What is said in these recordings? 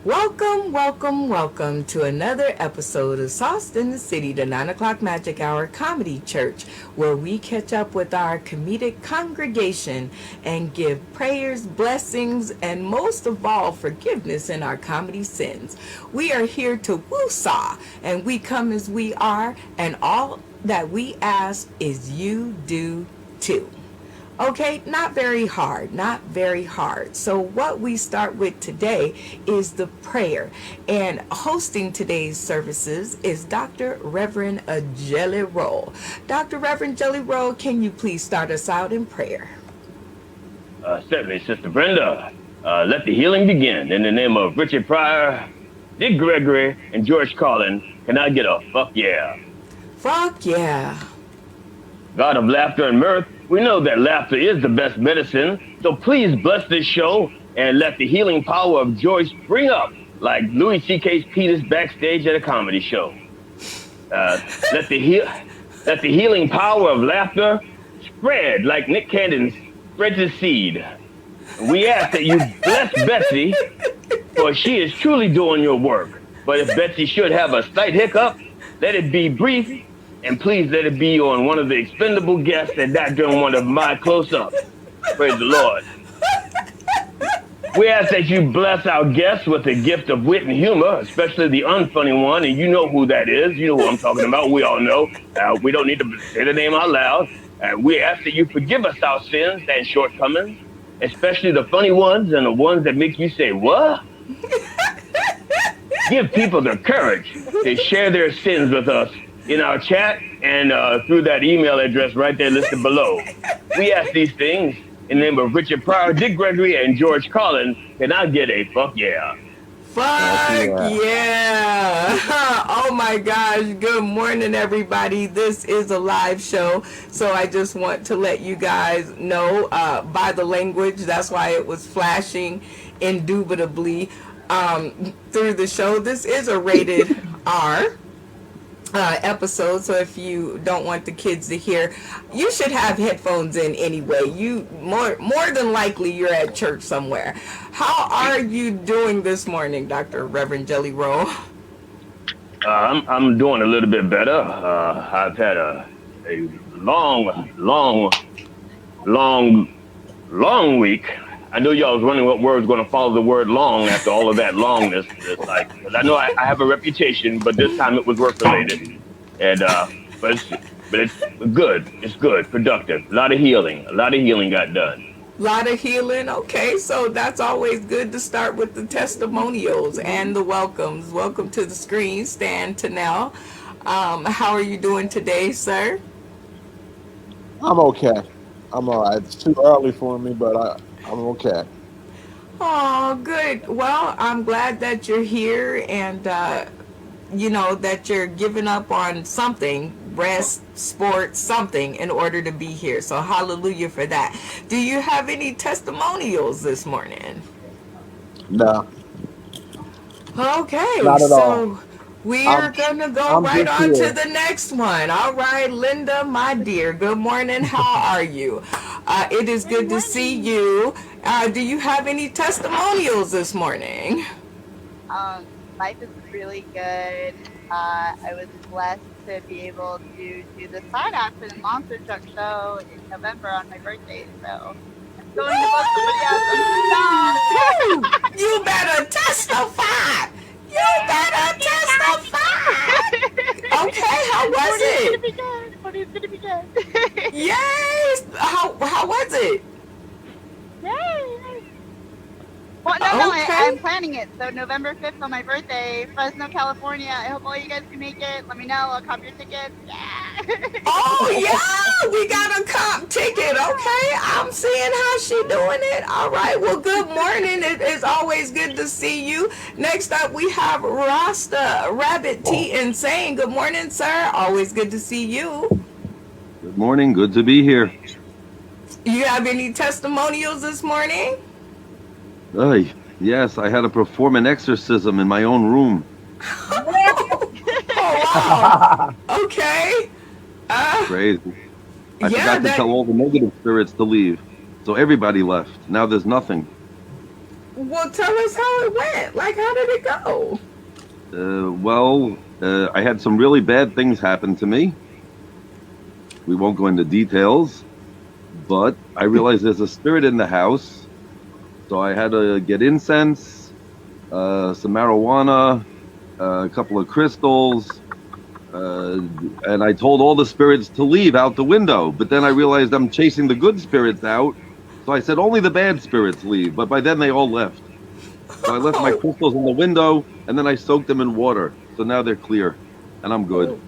Welcome, welcome, welcome to another episode of Sauced in the City, the 9 o'clock Magic Hour Comedy Church, where we catch up with our comedic congregation and give prayers, blessings, and most of all, forgiveness in our comedy sins. We are here to woo-saw, and we come as we are, and all that we ask is you do too. Okay, not very hard, not very hard. So what we start with today is the prayer. And hosting today's services is Dr. Reverend Jelly Roll. Dr. Reverend Jelly Roll, can you please start us out in prayer? Certainly, Sister Brenda. Let the healing begin. In the name of Richard Pryor, Dick Gregory, and George Carlin, can I get a fuck yeah? Fuck yeah. God of laughter and mirth, we know that laughter is the best medicine, so please bless this show and let the healing power of joy spring up like Louis C.K.'s penis backstage at a comedy show. Let the healing power of laughter spread like Nick Cannon spreads his seed. We ask that you bless Betsy, for she is truly doing your work. But if Betsy should have a slight hiccup, let it be brief. And please let it be on one of the expendable guests and not during one of my close-ups. Praise the Lord. We ask that you bless our guests with the gift of wit and humor, especially the unfunny one, and you know who that is. You know who I'm talking about. We all know. We don't need to say the name out loud. We ask that you forgive us our sins and shortcomings, especially the funny ones and the ones that make you say, what? Give people the courage to share their sins with us in our chat and through that email address right there listed below. We ask these things in the name of Richard Pryor, Dick Gregory, and George Carlin. Can I get a fuck yeah? Fuck yeah. Oh my gosh. Good morning, everybody. This is a live show. So I just want to let you guys know by the language, that's why it was flashing indubitably through the show. This is a rated R episode, so if you don't want the kids to hear, you should have headphones in anyway. You more than likely you're at church somewhere. How are you doing this morning, Dr. Reverend Jelly Roll? I'm doing a little bit better. I've had a long week. I knew y'all was wondering what word's going to follow the word long after all of that longness. It's like, cause I know I have a reputation, but this time it was work related, and but it's good. It's good, productive. A lot of healing got done. A lot of healing. Okay, so that's always good to start with the testimonials and the welcomes. Welcome to the screen, Stan Tennell. How are you doing today, sir? I'm okay. I'm all right. It's too early for me, but I'm okay. Oh, good. Well, I'm glad that you're here and, that you're giving up on something, rest, sports, something in order to be here. So hallelujah for that. Do you have any testimonials this morning? No. Okay. Not at all. We are going to go right on here to the next one. All right, Linda, my dear. Good morning. How are you? It is good to see you. Do you have any testimonials this morning? Life is really good. I was blessed to be able to do the side act for the Monster Truck Show in November on my birthday. So I'm going to book somebody else. You better testify. You better testify. Okay, how was it? It's gonna be good. Yes. How was it? Yay. Well, no, I'm planning it. So November 5th on my birthday, Fresno, California. I hope all you guys can make it. Let me know. I'll cop your tickets. Yeah. Oh, yeah. We got a comp ticket. Okay. I'm seeing how she doing it. All right. Well, good morning. It is always good to see you. Next up, we have Rasta Rabbit T Insane. Good morning, sir. Always good to see you. Good morning. Good to be here. You have any testimonials this morning? Yes, I had to perform an exorcism in my own room. Oh, wow. Okay. Crazy. I forgot to tell all the negative spirits to leave. So everybody left. Now there's nothing. Well, tell us how it went. Like, how did it go? I had some really bad things happen to me. We won't go into details, but I realized there's a spirit in the house. So I had to get incense, some marijuana, a couple of crystals, and I told all the spirits to leave out the window. But then I realized I'm chasing the good spirits out. So I said only the bad spirits leave. But by then they all left. So I left my crystals in the window, and then I soaked them in water. So now they're clear, and I'm good.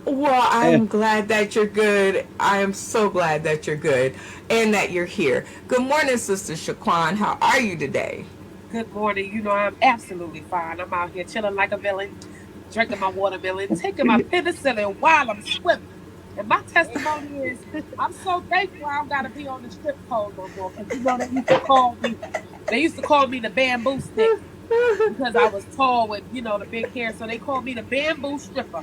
Well, I'm glad that you're good. I am so glad that you're good and that you're here. Good morning, Sister Shaquan. How are you today? Good morning. You know, I'm absolutely fine. I'm out here chilling like a villain, drinking my watermelon, taking my Fenderson, and while I'm swimming. And my testimony is, I'm so thankful I don't got to be on the strip pole no more. Because, you know, they used to call me the bamboo stick because I was tall with, you know, the big hair. So they called me the bamboo stripper.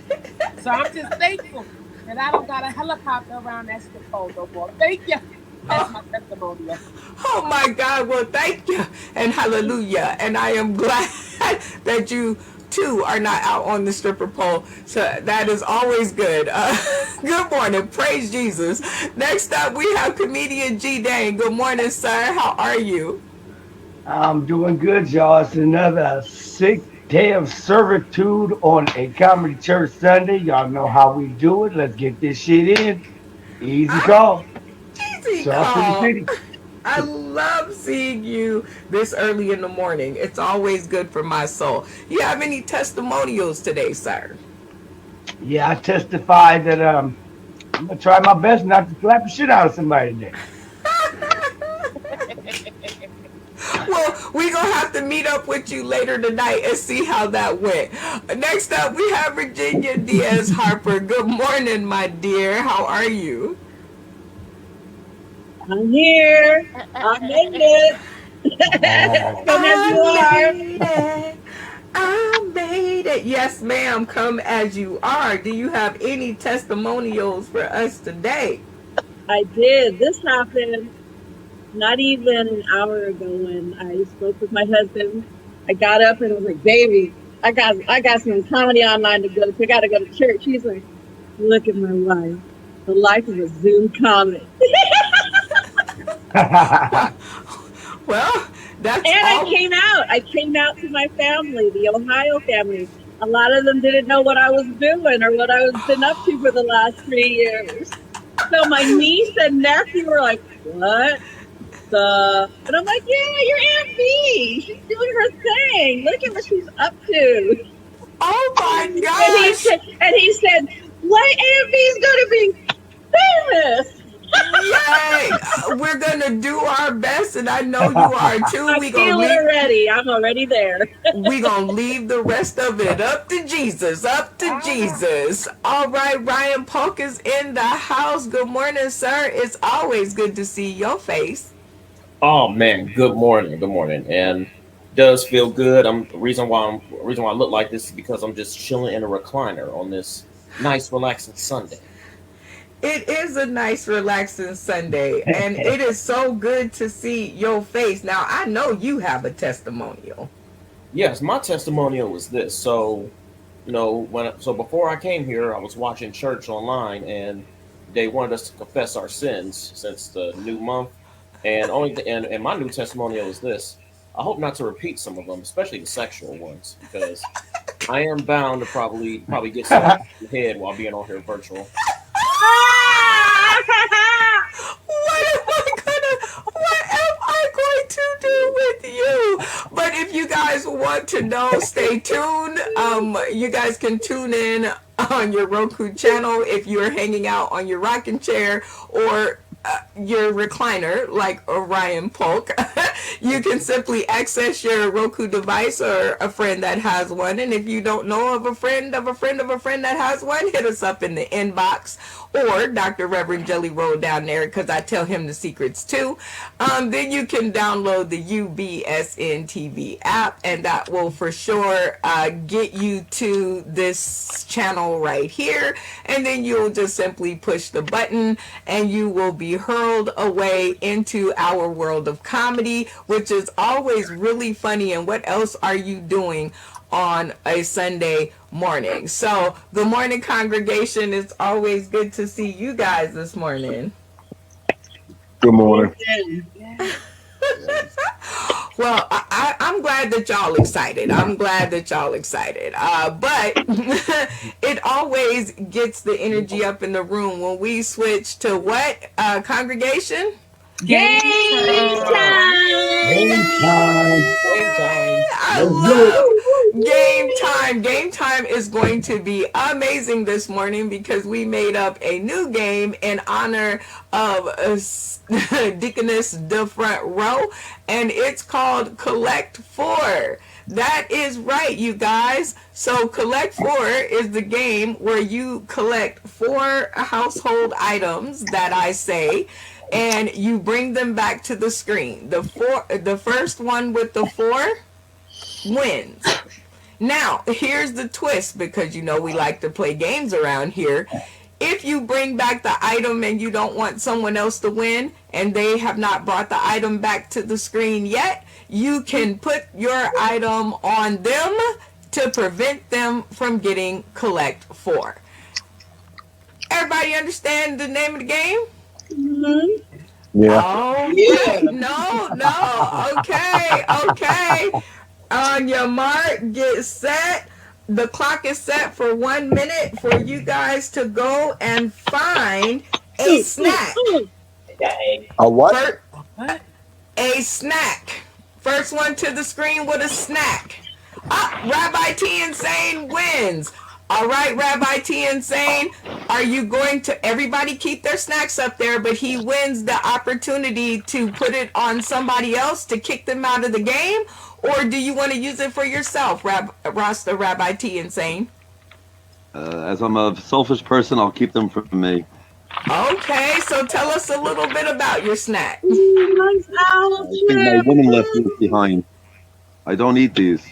So I'm just thankful that I don't got a helicopter around that strip pole no more. Thank you. That's my testimony. Oh my God. Well, thank you and hallelujah. And I am glad that you too are not out on the stripper pole. So that is always good. Good morning. Praise Jesus. Next up, we have comedian G. Dane. Good morning, sir. How are you? I'm doing good, y'all. It's another 6th day of servitude on a comedy church Sunday. Y'all know how we do it. Let's get this shit in. Easy call. Easy Sauce in the call. city. I love seeing you this early in the morning. It's always good for my soul. You have any testimonials today, sir? Yeah, I testify that I'm gonna try my best not to slap the shit out of somebody today. Well, we're going to have to meet up with you later tonight and see how that went. Next up, we have Virginia Diaz Harper. Good morning, my dear. How are you? I'm here. I made it. Come as you are. I made it. Yes, ma'am. Come as you are. Do you have any testimonials for us today? I did. This happened not even an hour ago when I spoke with my husband. I got up and was like, baby, I got some comedy online to go to. I got to go to church. He's like, look at my life. The life of a Zoom comic. Well, that's and I came out to my family, the Ohio family. A lot of them didn't know what I was doing or what I was been up to for the last 3 years. So my niece and nephew were like, what? And I'm like, yeah, your Aunt B. She's doing her thing. Look at what she's up to. Oh my gosh. And he said, what Aunt B's gonna be famous? Yay! We're gonna do our best, and I know you are too. I'm already. I'm already there. We gonna leave the rest of it up to Jesus. Up to Jesus. All right, Ryan Polk is in the house. Good morning, sir. It's always good to see your face. Oh man, good morning, and does feel good. The reason why I look like this is because I'm just chilling in a recliner on this nice, relaxing Sunday. It is a nice, relaxing Sunday, and it is so good to see your face. Now, I know you have a testimonial. Yes, my testimonial was this. So, before I came here, I was watching church online, and they wanted us to confess our sins since the new month. And and my new testimonial is this. I hope not to repeat some of them, especially the sexual ones, because I am bound to probably get some in the head while being on here virtual. What am I going to do with you? But if you guys want to know, stay tuned. You guys can tune in on your Roku channel if you're hanging out on your rocking chair or your recliner like Orion Polk. You can simply access your Roku device or a friend that has one, and if you don't know of a friend of a friend of a friend that has one, hit us up in the inbox or Dr. Reverend Jelly Roll down there, because I tell him the secrets too. Then you can download the UBSN TV app, and that will for sure get you to this channel right here, and then you'll just simply push the button and you will be be hurled away into our world of comedy, which is always really funny. And what else are you doing on a Sunday morning? So, good morning, congregation. It's always good to see you guys this morning. Good morning. Well, I'm glad that y'all excited. I'm glad that y'all excited. But it always gets the energy up in the room when we switch to what, congregation? Game time! Game time. Same time. I Let's do it. love game time. Game time is going to be amazing this morning because we made up a new game in honor of Deaconess the Front Row, and it's called Collect Four. That is right, you guys. So Collect Four is the game where you collect 4 household items that I say, and you bring them back to the screen. The first one with the 4 wins. Now, here's the twist, because you know we like to play games around here. If you bring back the item and you don't want someone else to win, and they have not brought the item back to the screen yet, you can put your item on them to prevent them from getting Collect Four. Everybody understand the name of the game? Yeah. Oh, no. Okay. On your mark, get set. The clock is set for 1 minute for you guys to go and find a snack. A what? A snack. First one to the screen with a snack. Rabbi T Insane wins. All right, Rabbi T Insane, are you going to, everybody keep their snacks up there, but he wins the opportunity to put it on somebody else to kick them out of the game? Or do you want to use it for yourself, Rasta Rabbi T Insane? As I'm a selfish person, I'll keep them for me. Okay, so tell us a little bit about your snack. I think my woman left these behind. I don't eat these.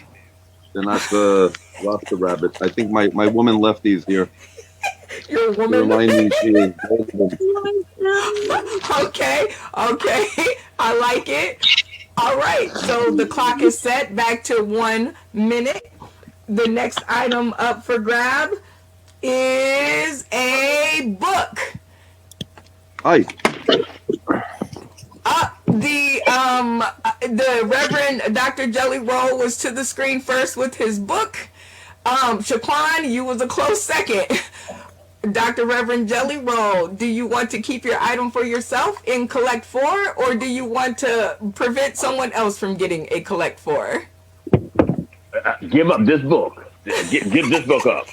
They're not Rasta rabbits. I think my woman left these here. Your woman? Remind me she is Okay, I like it. All right, so the clock is set back to 1 minute. The next item up for grab is a book. Hi. The Reverend Dr. Jelly Roll was to the screen first with his book. Shaquan, you was a close second. Dr. Reverend Jelly Roll, do you want to keep your item for yourself in Collect Four, or do you want to prevent someone else from getting a Collect Four? Give up this book. Give this book up.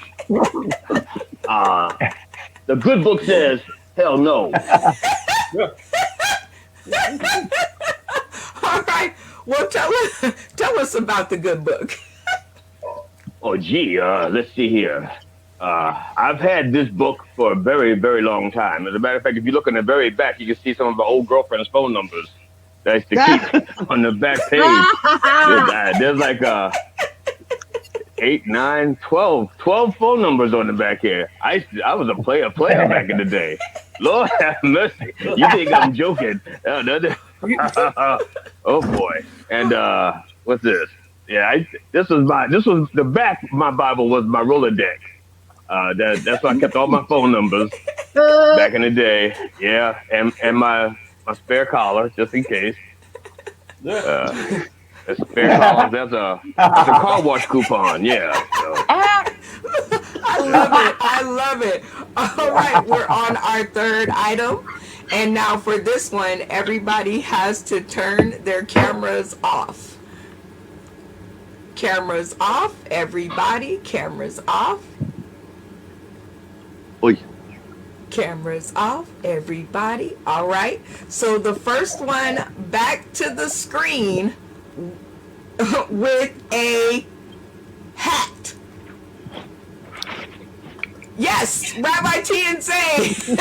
The good book says, hell no. All right. Well, tell us about the good book. Oh, gee, let's see here. I've had this book for a very, very long time. As a matter of fact, if you look on the very back, you can see some of my old girlfriend's phone numbers. That's to keep on the back page. There's like 8, 9, 12 phone numbers on the back here. I was a player back in the day. Lord have mercy. You think I'm joking? Oh boy. And what's this? Yeah, this was the back of my Bible was my Rolodex. That's why I kept all my phone numbers back in the day. Yeah, and my spare collar just in case. A spare collar. That's a car wash coupon. Yeah. So. I love it. All right, we're on our third item. And now for this one, everybody has to turn their cameras off. Cameras off, everybody. Cameras off. Oi. Cameras off, everybody. All right. So the first one back to the screen with a hat. Yes, Rabbi T Insane.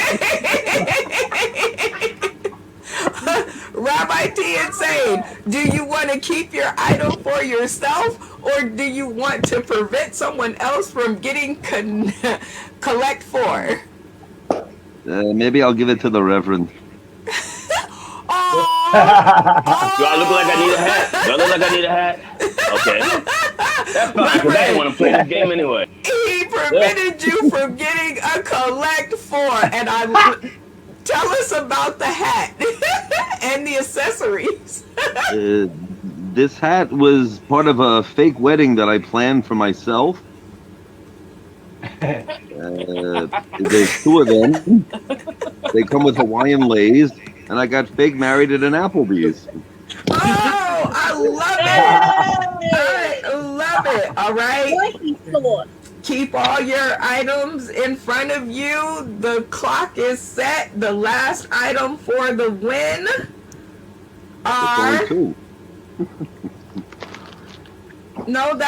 Rabbi T Insane, do you want to keep your item for yourself, or do you want to prevent someone else from getting Collect Four? Maybe I'll give it to the Reverend. Do I look like I need a hat? Do I look like I need a hat? Okay. That's fine, because I didn't want to play this game anyway. He prevented you from getting a collect 4, and tell us about the hat and the accessories. This hat was part of a fake wedding that I planned for myself. There's 2 of them. They come with Hawaiian lays, and I got fake married at an Applebee's. Oh, I love it. I love it. All right. Keep all your items in front of you. The clock is set. The last item for the win are... It's only 2. No,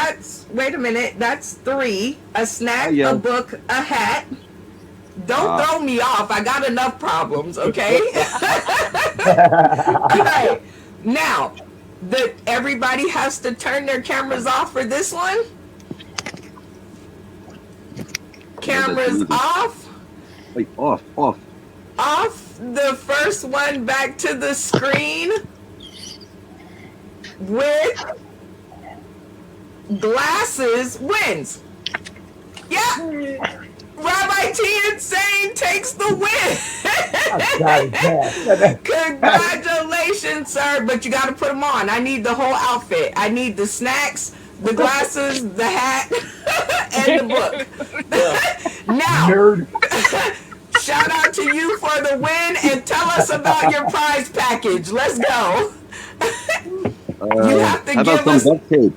wait a minute. That's 3. A snack, a book, a hat. Don't throw me off. I got enough problems, okay? All right. Now, everybody has to turn their cameras off for this one. Cameras off. Wait, off. Off. The first one back to the screen with glasses wins. Yeah. Rabbi T Insane takes the win. Congratulations, sir. But you got to put them on. I need the whole outfit. I need the snacks, the glasses, the hat, and the book. Now, shout out to you for the win and tell us about your prize package. Let's go. You have to give us... duct tape?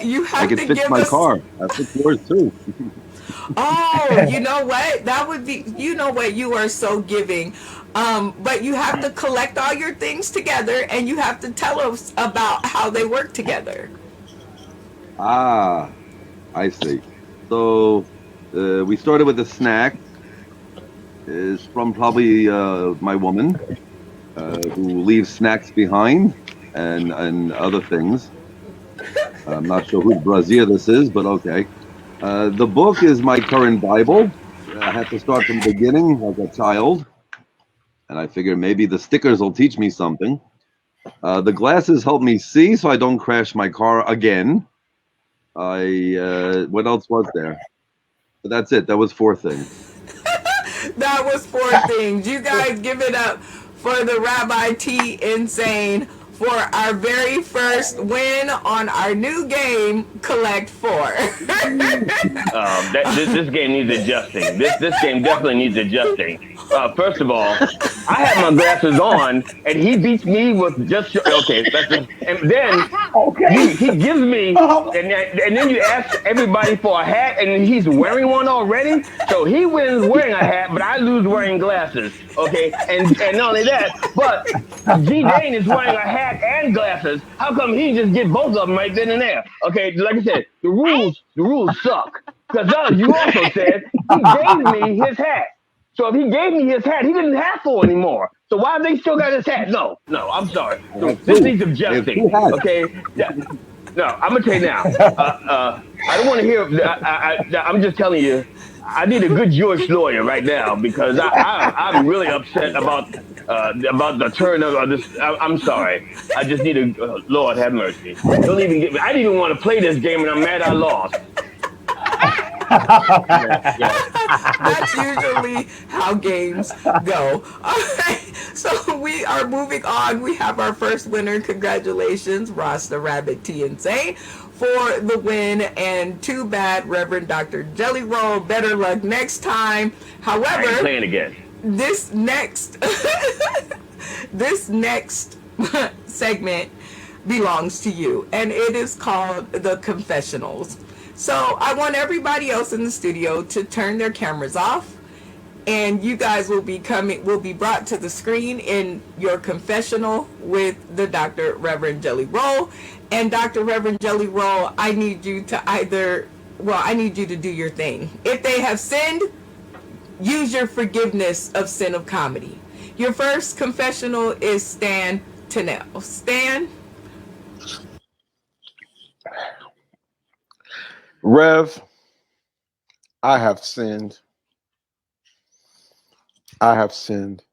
You have I can to fix give my us... car. I fix yours too. Oh, you know what? That would be... You know what? You are so giving. But you have to collect all your things together, and you have to tell us about how they work together. Ah, I see. So we started with the snack. It's from probably my woman, who leaves snacks behind and other things. I'm not sure whose brazier this is, but okay. The book is my current Bible. I had to start from the beginning like a child, and I figured maybe the stickers will teach me something. The glasses help me see so I don't crash my car again. What else was there? But that's it. That was 4 things. That was 4 things. You guys give it up for the Rabbi T Insane for our very first win on our new game, Collect 4. This game needs adjusting. This game definitely needs adjusting. First of all, I have my glasses on, and he beats me with just... Okay, and then he gives me... And then you ask everybody for a hat, and he's wearing one already. So he wins wearing a hat, but I lose wearing glasses. Okay, and not only that, but G. Dane is wearing a hat and glasses. How come he just get both of them right then and there? Okay, like I said, the rules suck. Because you also said he gave me his hat. So if he gave me his hat, he didn't have to anymore. So why they still got his hat? No, I'm sorry. So this needs adjusting. Okay. No, I'm gonna tell you now. I don't want to hear. I'm just telling you. I need a good Jewish lawyer right now because I'm really upset about the turn of this. I'm sorry. I just need a Lord have mercy. Don't even get me. I didn't even want to play this game, and I'm mad I lost. That's usually how games go. All right, so we are moving on. We have our first winner. Congratulations, Ross the Rabbit T Insane, for the win. And too bad, Reverend Dr. Jelly Roll. Better luck next time. However, I ain't playing again. This next segment belongs to you, and it is called the confessionals. So I want everybody else in the studio to turn their cameras off, and you guys will be brought to the screen in your confessional with the Dr. Reverend Jelly Roll. And Dr. Reverend Jelly Roll, I need you to I need you to do your thing. If they have sinned, use your forgiveness of sin of comedy. Your first confessional is Stan Tennell. Stan? Rev, I have sinned. I have sinned.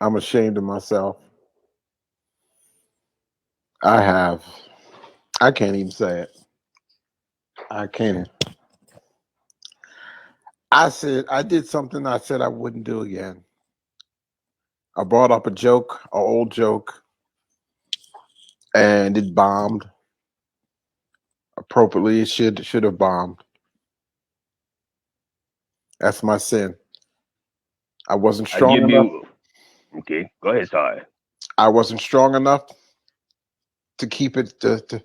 I'm ashamed of myself. I have. I can't even say it. I can't. I did something I said I wouldn't do again. I brought up a joke, an old joke, and it bombed. Appropriately, it should have bombed. That's my sin. I wasn't I strong give enough. you. Okay, go ahead. Sorry. I wasn't strong enough to keep it to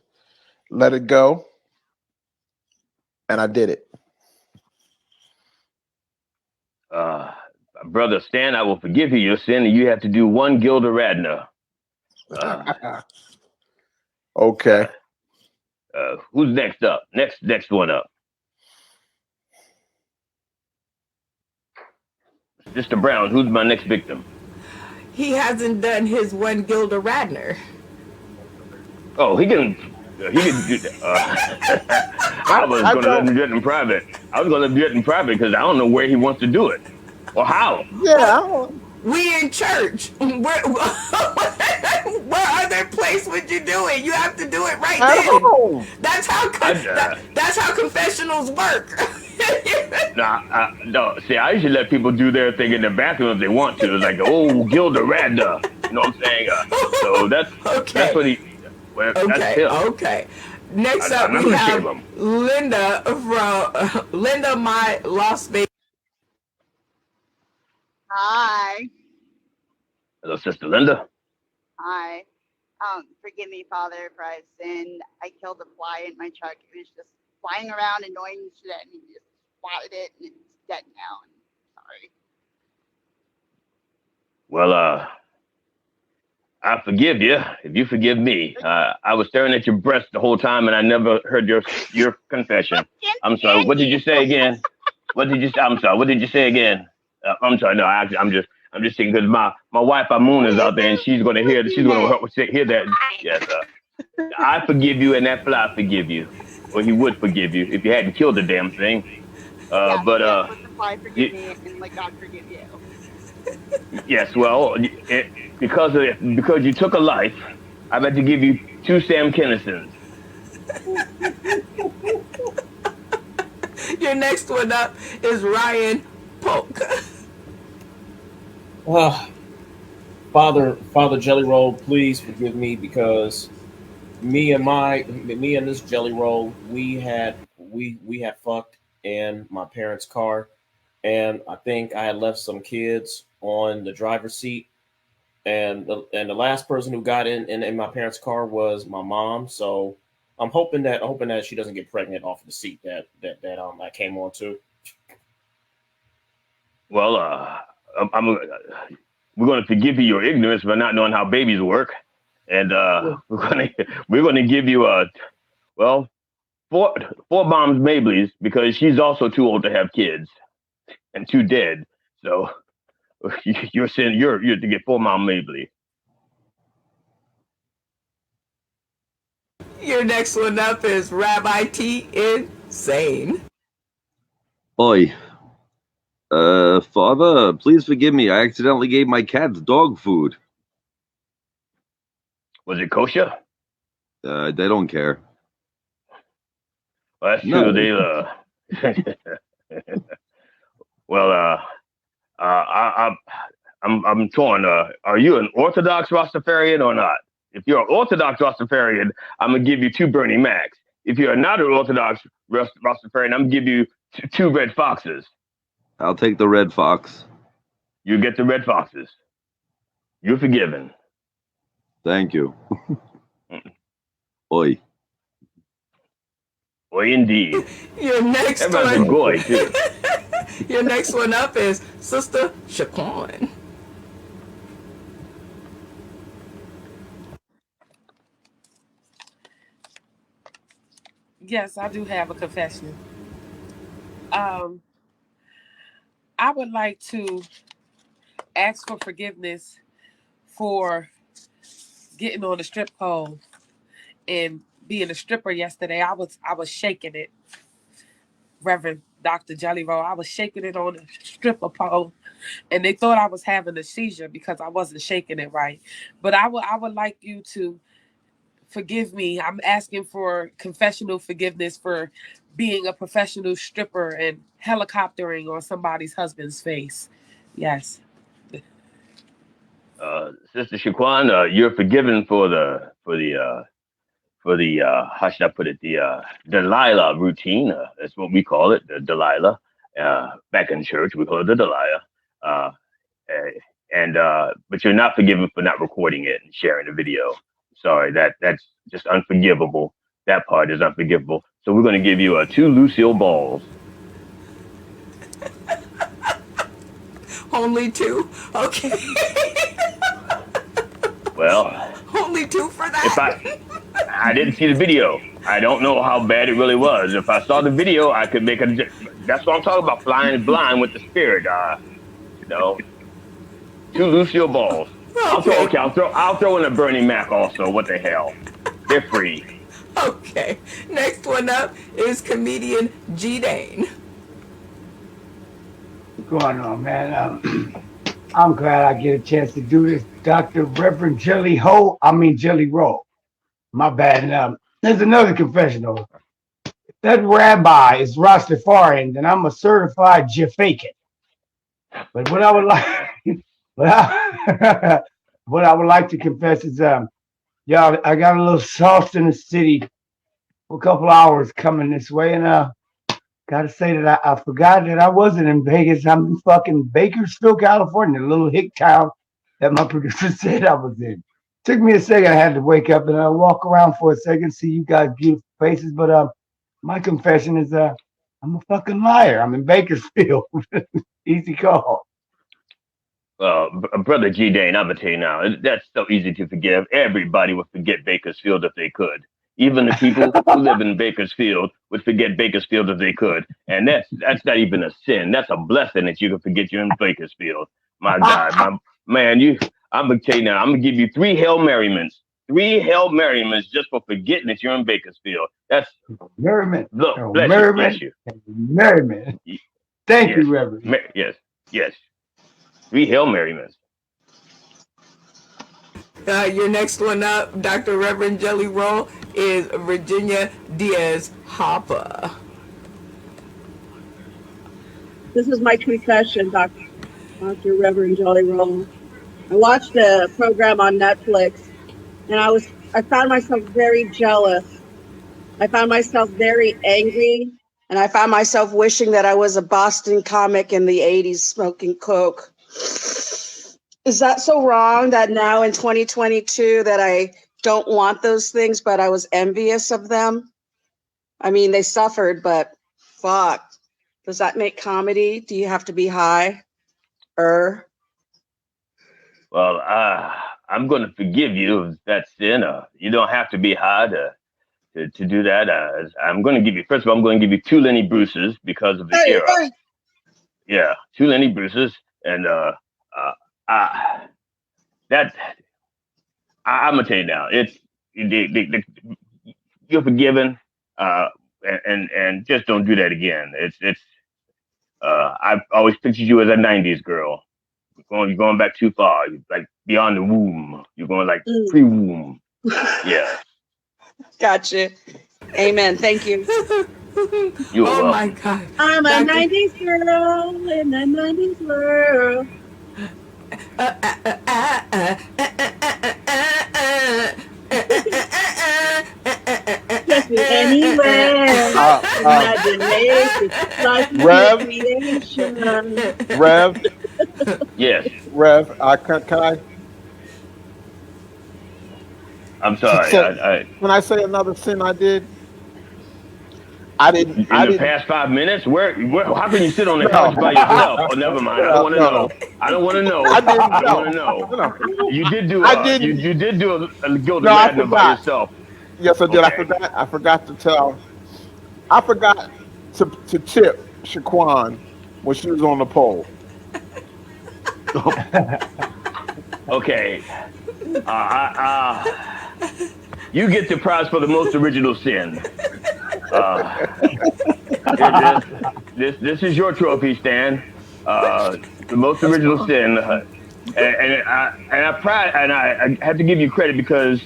let it go, and I did it. Uh, Brother Stan, I will forgive you your sin, and you have to do one Gilda Radner. Okay. Who's next up? Next one up. Sister Brown, who's my next victim? He hasn't done his one Gilda Radner. Oh, he can do that. I was I going to let him don't. do it in private. I was going to do it in private because I don't know where he wants to do it or how. Yeah, I don't. We in church. Where other place would you do it? You have to do it right At then. home. That's how that's how confessionals work. No. See, I usually let people do their thing in the bathroom if they want to. It's like, oh, Gilda Radner. You know what I'm saying? So that's what he. Well, that's Okay, him. okay. Next up, I'm not we going to have shame him. Linda from Linda, my Las Vegas. Hi. Hello, Sister Linda. Hi. Forgive me, Father, for I've sinned. I killed a fly in my truck. It was just flying around annoying shit, and he just spotted it, and it's dead now. Sorry. Well, I forgive you if you forgive me. I was staring at your breast the whole time, and I never heard your confession. I'm sorry. What did you say again? What did you say? I'm sorry. What did you say again? I'm sorry. No, actually, I'm just thinking because my wife Amun is out there, and she's going to hear. She's going to hear that. Yes, I forgive you, and that fly forgive you, or he would forgive you if you hadn't killed the damn thing. Yeah, But yes, let the fly forgive me, and let God forgive you. yes, well, because you took a life, I've had to give you 2 Sam Kinnisons. Your next one up is Ryan Polk. Father Jelly Roll, please forgive me because me and this Jelly Roll, we had fucked in my parents' car, and I think I had left some kids on the driver's seat, and the last person who got in my parents' car was my mom. So I'm hoping that she doesn't get pregnant off of the seat that I came onto. Well, we're going to forgive you your ignorance for not knowing how babies work, and we're going to give you four moms Mableys because she's also too old to have kids and too dead. So you're saying you're to get 4 mom Mabley. Your next one up is Rabbi T. Insane. Oi. Father, please forgive me. I accidentally gave my cats dog food. Was it kosher? They don't care. Well, that's No. true. Well, I'm torn. Are you an Orthodox Rastafarian or not? If you're an Orthodox Rastafarian, I'm gonna give you 2 Bernie Macs. If you're not an Orthodox Rastafarian, I'm gonna give you 2 Red Foxes. I'll take the red fox. You get the Red Foxes. You're forgiven. Thank you. Oi. Boy, indeed. Your next Everybody's one. a goy too. Your next one up is Sister Shaquan. Yes, I do have a confession. I would like to ask for forgiveness for getting on the strip pole and being a stripper yesterday. I was shaking it, Reverend Dr. Jelly Roll. I was shaking it on a stripper pole, and they thought I was having a seizure because I wasn't shaking it right. But I would like you to forgive me. I'm asking for confessional forgiveness for being a professional stripper and helicoptering on somebody's husband's face. Yes. Sister Shaquan, you're forgiven for the how should I put it, the Delilah routine. That's what we call it, the Delilah. Back in church, we call it the Delilah. Uh, but you're not forgiven for not recording it and sharing the video. Sorry, that's just unforgivable. That part is unforgivable. So we're going to give you 2 Lucille balls. Only 2? Okay. Well, only 2 for that. If I didn't see the video, I don't know how bad it really was. If I saw the video, I could make a. That's what I'm talking about. Flying blind with the spirit. 2 Lucille balls. Okay. I'll throw in a Bernie Mac also. What the hell? They're free. Okay. Next one up is comedian G Dane. What's going on, man? I'm glad I get a chance to do this. Dr. Reverend Jelly Roll. My bad. And there's another confessional. That rabbi is Rastafarian, then I'm a certified Jafakin. But what I would like, what I would like to confess is, y'all, I got a little sauce in the city for a couple hours coming this way, and gotta say that I forgot that I wasn't in Vegas. I'm in fucking Bakersfield, California, a little hick town that my producer said I was in. Took me a second. I had to wake up and walk around for a second, see you guys' beautiful faces. But my confession is I'm a fucking liar. I'm in Bakersfield. Easy call. Brother G Dane, I'm gonna tell you now, that's so easy to forgive. Everybody would forget Bakersfield if they could. Even the people who live in Bakersfield would forget Bakersfield if they could. And that's not even a sin. That's a blessing that you can forget you're in Bakersfield. My God, I'm gonna tell you now, I'm gonna give you 3 Hail Marymans. 3 Hail Marymans just for forgetting that you're in Bakersfield. That's Merriman. Look, Oh, bless you. Merriman. Thank Yes. you, Reverend. Yes. 3 Hail Marymans. Your next one up, Dr. Reverend Jelly Roll, is Virginia Diaz Hopper. This is my confession, Dr. Reverend Jelly Roll. I watched a program on Netflix, and I found myself very jealous. I found myself very angry, and I found myself wishing that I was a Boston comic in the 80s smoking coke. Is that so wrong that now in 2022 that I don't want those things, but I was envious of them? I mean, they suffered, but fuck. Does that make comedy? Do you have to be high? Well, I'm going to forgive you of that sin. You don't have to be high to do that. I'm going to give you, first of all, I'm going to give you 2 Lenny Bruces because of the era. Hey. Yeah, 2 Lenny Bruces. And I'm going to tell you now, you're forgiven. And just don't do that again. I've always pictured you as a 90s girl. You're going back too far. You're like beyond the womb. You're going like pre-womb. Yeah. Gotcha. Amen. Thank you. You're welcome. My God. I'm a 90s girl in the 90s world. Take me anywhere. Imagination. Rev. Yes. Rev, can I? I'm sorry. Can I say another sin I did? I didn't. In the past 5 minutes? Where? How can you sit on the couch by yourself? Oh, never mind. I don't want to know. I don't want to know. I don't want to know. You did do. You did do a Gilda Radner by yourself. Yes, I did. Okay. I forgot to tell. I forgot to tip Shaquan when she was on the pole. Okay. You get the prize for the most original sin. This is your trophy, Stan. The most original sin, I have to give you credit because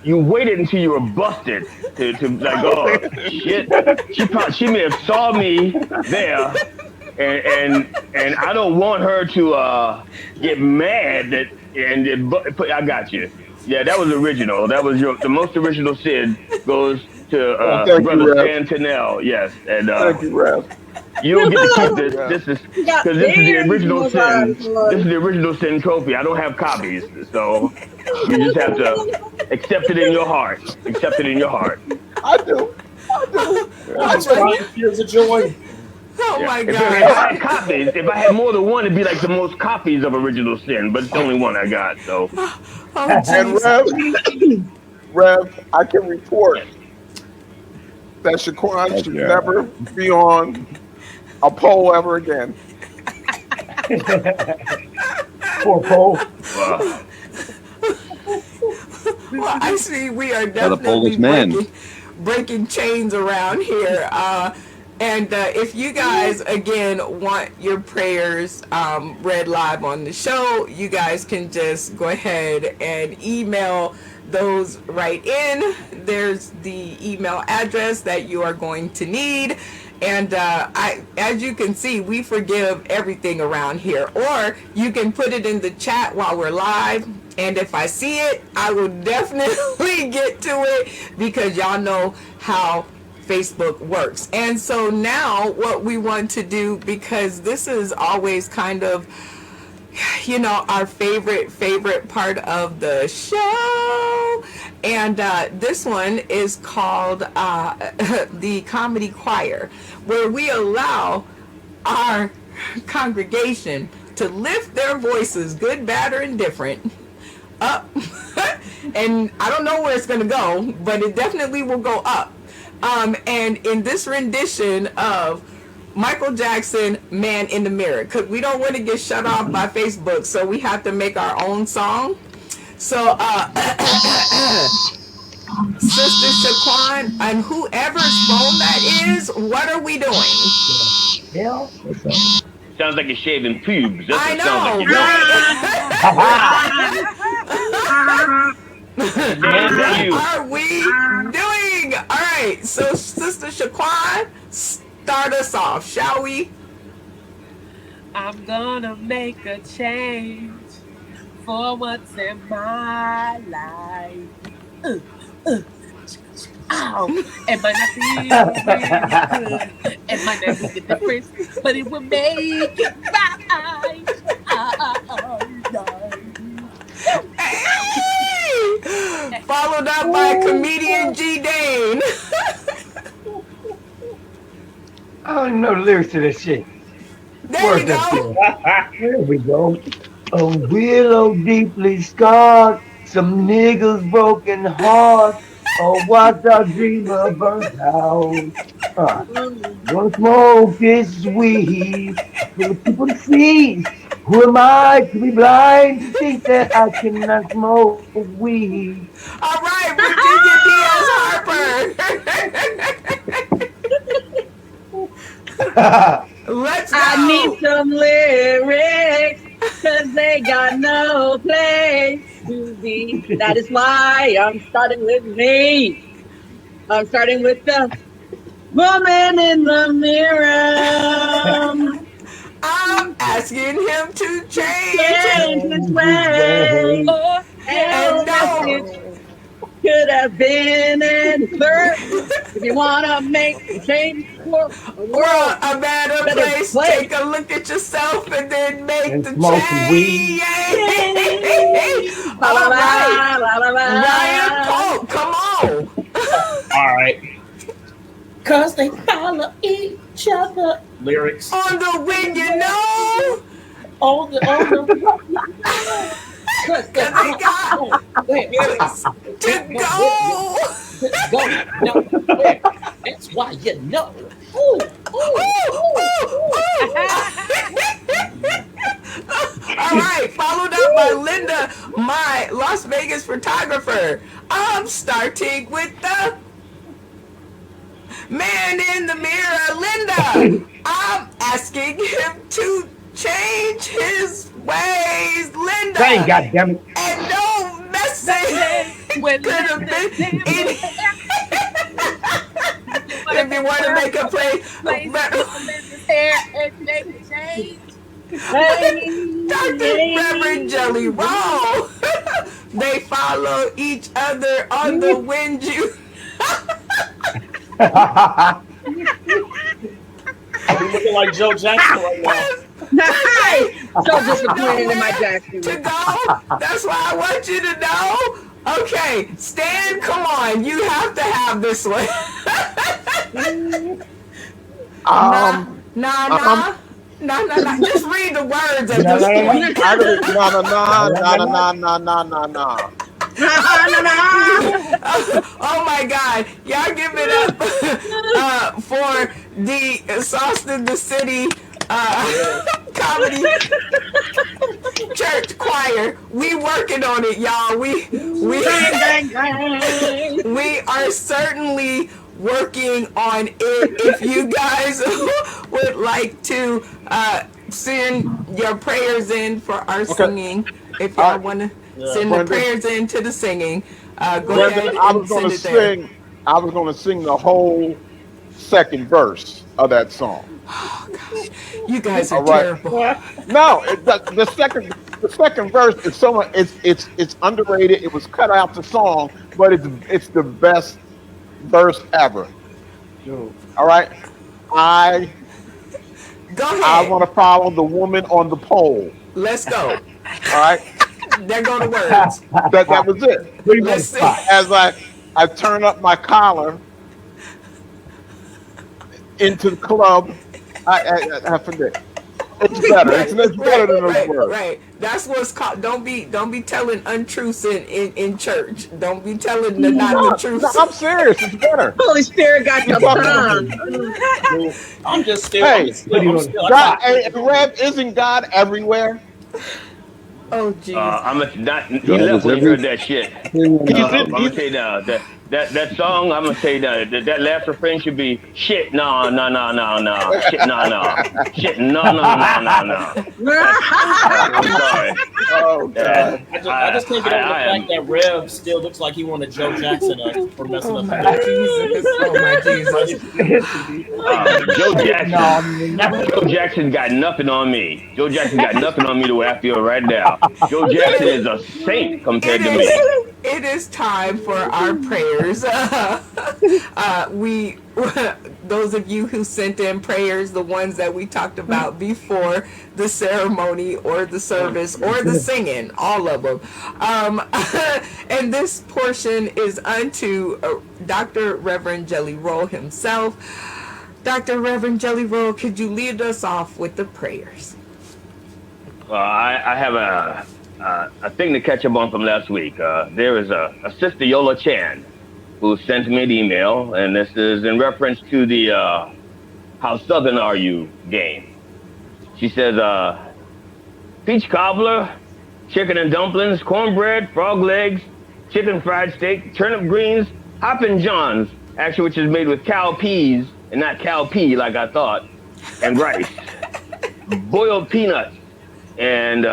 you waited until you were busted to like, oh shit, she may have saw me there, and I don't want her to get mad that I got you. Yeah, that was original. That was the most original sin goes to Thank you, brother Rev. Stan Tennell. Yes, and Thank you, Rev. you don't get to keep this. Yeah. This is You got because this is the banned original from sin. This is Lord. the original sin trophy. I don't have copies, so you just have to accept it in your heart. Accept it in your heart. I do. Let's cry tears of joy. Oh Yeah. my If God. I had copies, if I had more than one, it'd be like the most copies of original sin. But it's the only one I got. So Oh, And jeez. Rev, I can report yes. that Shaquan Heck should yeah. never be on a poll ever again. Poor Paul. Well, Well, I see we are By the definitely Polish man. breaking chains around here. And if you guys, again, want your prayers read live on the show, you guys can just go ahead and email those right in. There's the email address that you are going to need. And as you can see, we forgive everything around here. Or you can put it in the chat while we're live. And if I see it, I will definitely get to it because y'all know how Facebook works. And so now what we want to do, because this is always kind of, you know, our favorite part of the show. And this one is called the Comedy Choir, where we allow our congregation to lift their voices, good, bad, or indifferent, up. And I don't know where it's going to go, but it definitely will go up. And in this rendition of Michael Jackson, Man in the Mirror, because we don't want to get shut off by Facebook, so we have to make our own song. So, Sister Shaquan, and whoever's phone that is, what are we doing? Yeah. sounds like you're shaving pubes. That's I what it sounds like know, you're doing. right? You. What are we doing? All right, so Sister Shaquan, start us off, shall we? I'm gonna make a change for what's in my life. Ow! It might not be good. It might not be the difference, but it will make it right. Hey! Followed up by comedian G. Dane. I don't even know the lyrics to this shit. There you Words up go. there. There we go. A willow deeply scarred, some niggas broken heart. Oh, what a dreamer burnt out. Gonna smoke this weed. Gonna keep on see. Who am I to be blind to think that I cannot smoke weed? All right, Virginia Diaz Harper. Let's go. I need some lyrics, cause they got no place to be. That is why I'm starting with me. I'm starting with the woman in the mirror. I'm asking him to change. Change his way. And message could have been inferred. If you wanna make a change for the world, A better place. Take a look at yourself and then make And the smoke some change. La, la, All la, right. la, la, la. Ryan Polk, come on. All right. Cause they follow each other. Lyrics. On the wing, you know. On the. Cause they got lyrics. To go. Go. No, where? That's why you know. Ooh, ooh, All right, followed up by Linda, my Las Vegas photographer. I'm starting with the Man in the mirror, Linda. I'm asking him to change his ways, Linda. Sing, goddammit. And no message With could have been Linda any. If you want to make a play, Linda's hair and make it change. Dr. Reverend Jelly Roll. They follow each other on the wind. You. I'm looking like Joe Jackson right now. So disappointed in my Jackson. To go. That's why I want you to know. Okay, Stan, come on. You have to have this one. Nah. Just read the words at this point. No. Oh my God. Y'all give it up for the Sauced the City comedy church choir. We working on it, y'all. We are certainly working on it. If you guys would like to send your prayers in for our singing, if y'all want to send the prayers in to the singing, go ahead and send it there. I was going to sing the whole second verse of that song. Oh gosh, you guys are terrible. No, the second verse is so much. It's underrated. It was cut out the song, but it's the best verse ever. All right, Go ahead. I want to follow the woman on the pole. Let's go. All right, There go the words. that was it. Let's see. As I turn up my collar into the club, I forget. It's better. It's better than those words. Right. That's what's called. Don't be telling untruths in church. Don't be telling not the truth. No, I'm serious. It's better. Holy Spirit got your tongue. I'm just still. Hey, I'm still God, Rev, isn't God everywhere? Oh Jesus. I'm not. He left when he heard that shit. I'm gonna tell you now that song. I'm gonna say that last refrain should be shit. No. Shit. No. Shit. No. I'm sorry. Oh God. I just can't get over the fact that Rev still looks like he wanted Joe Jackson for messing up. My Jesus. Oh my Jesus. Joe Jackson got nothing on me. Joe Jackson got nothing on me the way I feel right now. Joe Jackson is a saint compared to me. It is time for our prayers. Those of you who sent in prayers, the ones that we talked about before the ceremony or the service or the singing, all of them. And this portion is unto Dr. Reverend Jelly Roll himself. Dr. Reverend Jelly Roll, could you lead us off with the prayers? I have a thing to catch up on from last week. There is a Sister Yola Chan who sent me an email, and this is in reference to the How Southern Are You game. She says, peach cobbler, chicken and dumplings, cornbread, frog legs, chicken fried steak, turnip greens, hoppin' johns, actually which is made with cow peas and not cow pea like I thought, and rice, boiled peanuts, and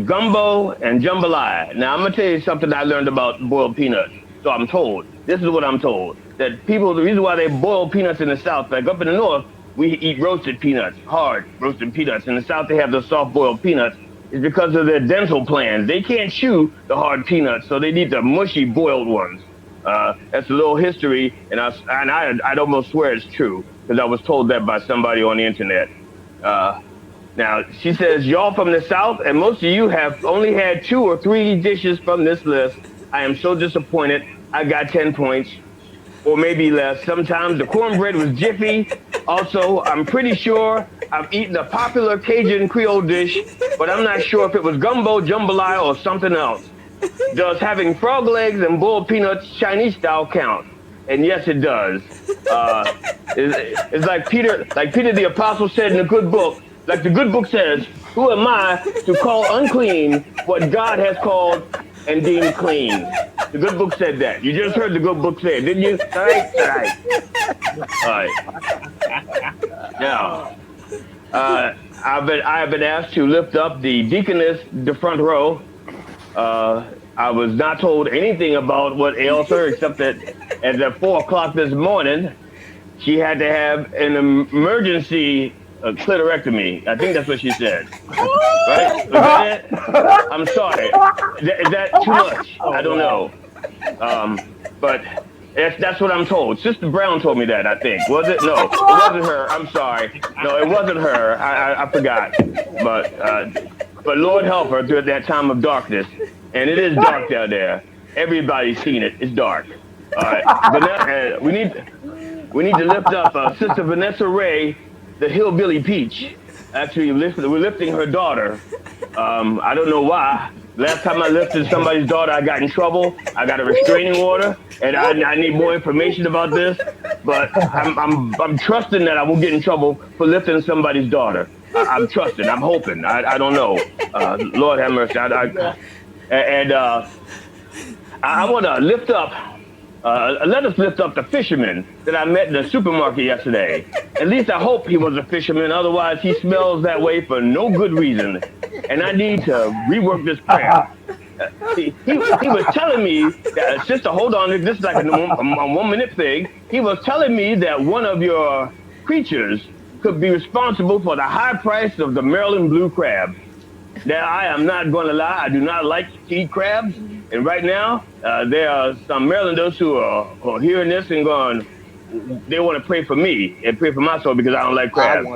gumbo and jambalaya. Now I'm gonna tell you something I learned about boiled peanuts. So I'm told, this is what I'm told, that people, the reason why they boil peanuts in the South, like up in the North, we eat roasted peanuts, hard roasted peanuts. In the South, they have the soft boiled peanuts, is because of their dental plans. They can't chew the hard peanuts, so they need the mushy boiled ones. That's a little history, and I'd almost swear it's true, because I was told that by somebody on the internet. Now, she says, y'all from the South, and most of you have only had 2 or 3 dishes from this list. I am so disappointed. I got 10 points, or maybe less. Sometimes the cornbread was jiffy. Also, I'm pretty sure I've eaten a popular Cajun Creole dish, but I'm not sure if it was gumbo, jambalaya, or something else. Does having frog legs and boiled peanuts Chinese style count? And yes, it does. It's like Peter the Apostle said in the good book. Like the good book says, who am I to call unclean what God has called and deemed clean? The good book said that. You just heard the good book say it, didn't you? All right. All right. Now, I have been asked to lift up the deaconess, the front row. I was not told anything about what ails her, except that at 4 o'clock this morning, she had to have an emergency clitorectomy. I think that's what she said. Right? Was that it? I'm sorry. Is that too much? I don't know. But that's what I'm told. Sister Brown told me that, I think. Was it? No, it wasn't her. I'm sorry. No, it wasn't her. I forgot. But Lord help her through that time of darkness. And it is dark down there. Everybody's seen it. It's dark. All right. We need to lift up Sister Vanessa Ray, the hillbilly peach. Actually, we're lifting her daughter. I don't know why. Last time I lifted somebody's daughter, I got in trouble. I got a restraining order, and I need more information about this. But I'm trusting that I won't get in trouble for lifting somebody's daughter. I'm trusting. I'm hoping. I don't know. Lord have mercy. I want to lift up. Let us lift up the fisherman that I met in the supermarket yesterday. At least I hope he was a fisherman. Otherwise, he smells that way for no good reason. And I need to rework this prayer. He was telling me that, sister, hold on, this is like a 1 minute thing. He was telling me that one of your creatures could be responsible for the high price of the Maryland blue crab. Now, I am not going to lie, I do not like to eat crabs. And right now, there are some Marylanders who are hearing this and going, they want to pray for me and pray for my soul because I don't like crabs.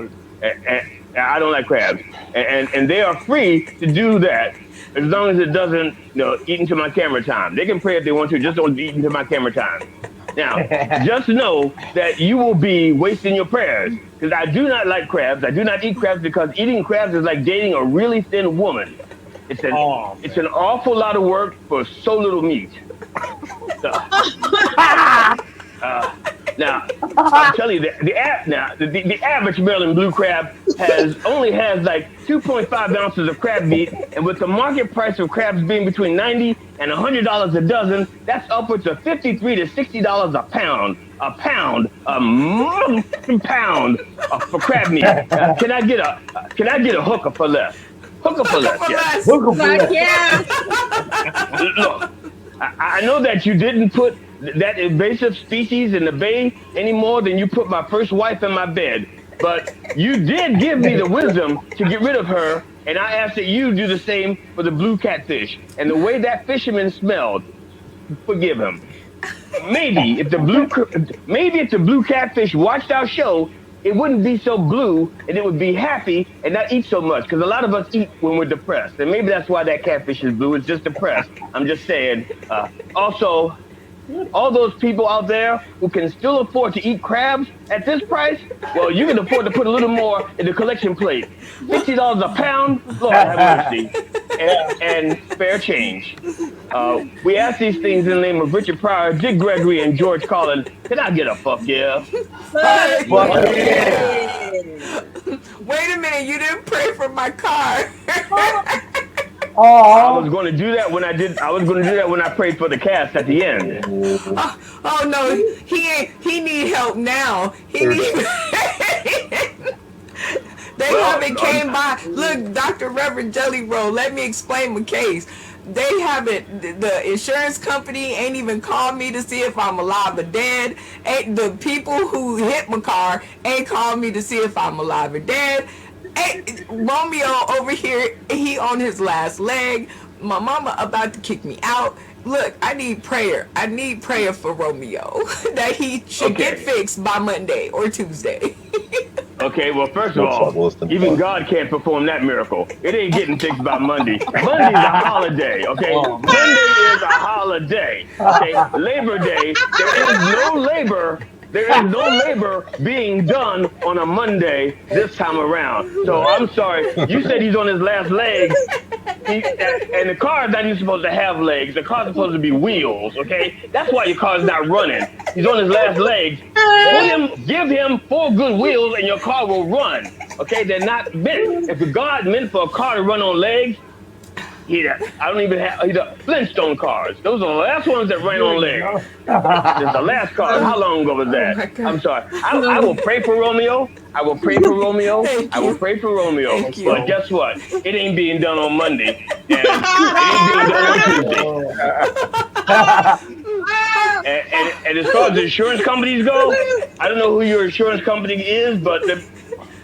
I don't like crabs. And they are free to do that as long as it doesn't eat into my camera time. They can pray if they want to, just don't eat into my camera time. Now, just know that you will be wasting your prayers because I do not like crabs. I do not eat crabs because eating crabs is like dating a really thin woman. It's an awful lot of work for so little meat. So, now, I'm telling you, the average Maryland blue crab only has like 2.5 ounces of crab meat, and with the market price of crabs being between $90 and $100 a dozen, that's upwards of $53 to $60 a pound. A pound for crab meat. Can I get a hooker for less? Hooker for less, yes. Look, yeah. Look, I know that you didn't put that invasive species in the bay any more than you put my first wife in my bed. But you did give me the wisdom to get rid of her, and I ask that you do the same for the blue catfish. And the way that fisherman smelled, forgive him. Maybe if the blue catfish watched our show, it wouldn't be so blue, and it would be happy and not eat so much. Because a lot of us eat when we're depressed, and maybe that's why that catfish is blue. It's just depressed. I'm just saying. Also, all those people out there who can still afford to eat crabs at this price, well, you can afford to put a little more in the collection plate. $50 a pound, Lord have mercy, and fair change. We ask these things in the name of Richard Pryor, Dick Gregory, and George Carlin. Can I get a fuck yeah? Wait a minute, you didn't pray for my car. I was going to do that when I prayed for the cast at the end. Oh no, he need help now. They haven't came by. Look, Dr. Reverend Jelly Roll, let me explain my case. They haven't, the insurance company ain't even called me to see if I'm alive or dead. The people who hit my car ain't called me to see if I'm alive or dead. Romeo over here, he on his last leg. My mama about to kick me out. Look, I need prayer. I need prayer for Romeo that he should get fixed by Monday or Tuesday. Okay, well, first of all, even God can't perform that miracle. It ain't getting fixed by Monday. Monday's a holiday, okay? Monday is a holiday, okay? Labor Day, there is no labor being done on a Monday this time around. So I'm sorry, you said he's on his last legs, and the car is not even supposed to have legs. The car's supposed to be wheels, okay? That's why your car's not running. He's on his last legs. Give him 4 good wheels and your car will run, okay? They're not meant. If God meant for a car to run on legs, I don't even have the Flintstone cars. Those are the last ones that ran on legs. It's the last car. How long ago was that? my God. I'm sorry. I will pray for Romeo. I will pray for Romeo. Thank I will you. pray for Romeo. Thank you. But guess what? It ain't being done on Monday, and it ain't being done on Tuesday. And as far as the insurance companies go, I don't know who your insurance company is, but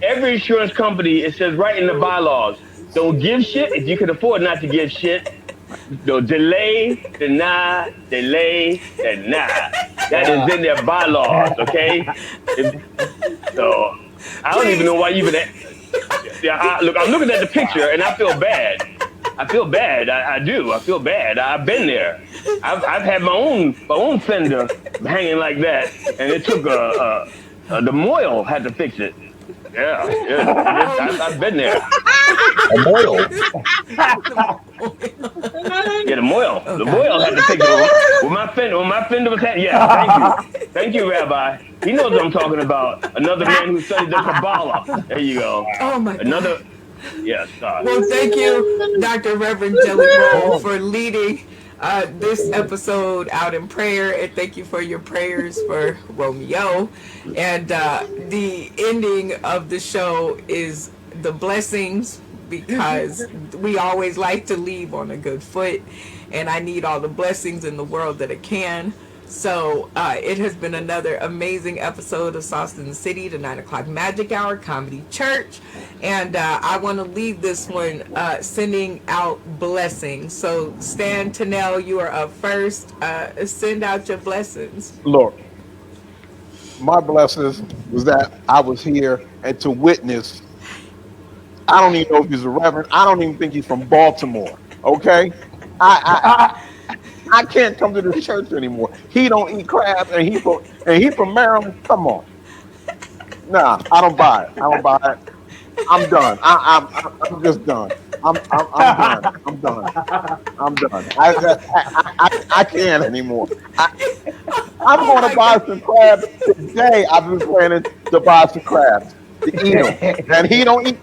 every insurance company, it says right in the bylaws, don't give shit if you can afford not to give shit. No, delay, deny, delay, deny. That is in their bylaws, okay? So I don't even know why you even. Look, I'm looking at the picture and I feel bad. I feel bad. I do. I feel bad. I've been there. I've had my own fender hanging like that, and it took the Moyle had to fix it. Yeah. I've been there. A Moyle. Yeah, the Moyle. The Moyle had to fix it. When my fender was hanging. Yeah, thank you, Rabbi. He knows what I'm talking about. Another man who studied the Kabbalah. There you go. Oh my God. Yes. Well, thank you, Dr. Reverend Jelly Roll, for leading this episode out in prayer, and thank you for your prayers for Romeo. And the ending of the show is the blessings, because we always like to leave on a good foot, and I need all the blessings in the world that I can. So it has been another amazing episode of Sauce in the City, the 9 o'clock Magic Hour Comedy Church. And I want to leave this one sending out blessings. So Stan Tennell, you are up first. Send out your blessings. Look, my blessings was that I was here and to witness. I don't even know if he's a reverend. I don't even think he's from Baltimore. Okay, I can't come to this church anymore. He don't eat crab, and he from Maryland. Come on, nah, I don't buy it. I don't buy it. I'm done. I'm just done. I'm done. I'm done. I'm done. I can't anymore. I'm going to buy some crabs today. I've been planning to buy some crabs to eat them, and he don't eat.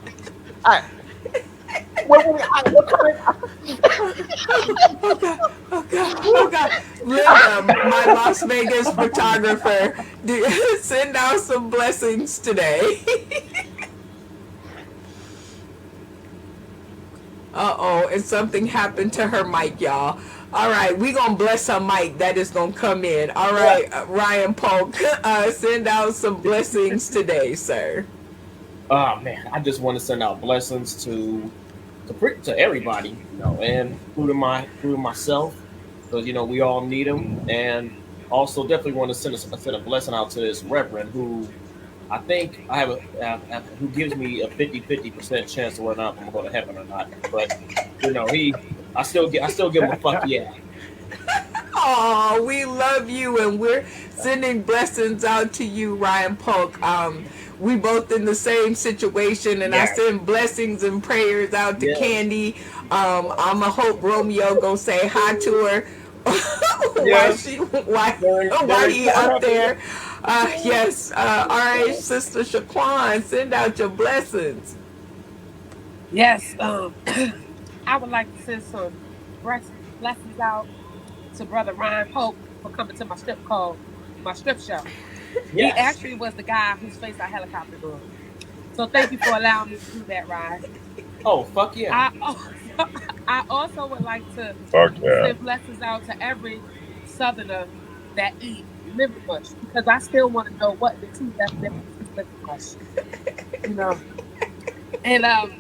What kind of? Oh God. Linda, my Las Vegas photographer, send out some blessings today. Uh-oh, and something happened to her mic, y'all. All right, we gonna bless her mic. That is gonna come in. All right, Ryan Polk, send out some blessings today, sir. Oh man, I just want to send out blessings to everybody, and including myself, because we all need them, and also definitely want to send a blessing out to this reverend who I think I have who gives me a 50% chance to whether or not I'm going to heaven or not. But I still give him a fuck yeah. Oh, we love you, and we're sending blessings out to you, Ryan Polk. We both in the same situation, and I send blessings and prayers out to Candy. I'ma hope Romeo go say hi to her while he up there. Yes. All right, Sister Shaquan, send out your blessings. Yes. I would like to send some blessings out to Brother Ryan Polk for coming to my strip show. Yes. He actually was the guy whose face I helicoptered on. So thank you for allowing me to do that, Ryan. Oh, fuck yeah. I also would like to send blessings out to every Southerner that eat liver mush, because I still want to know what the true definition of liver mush. And a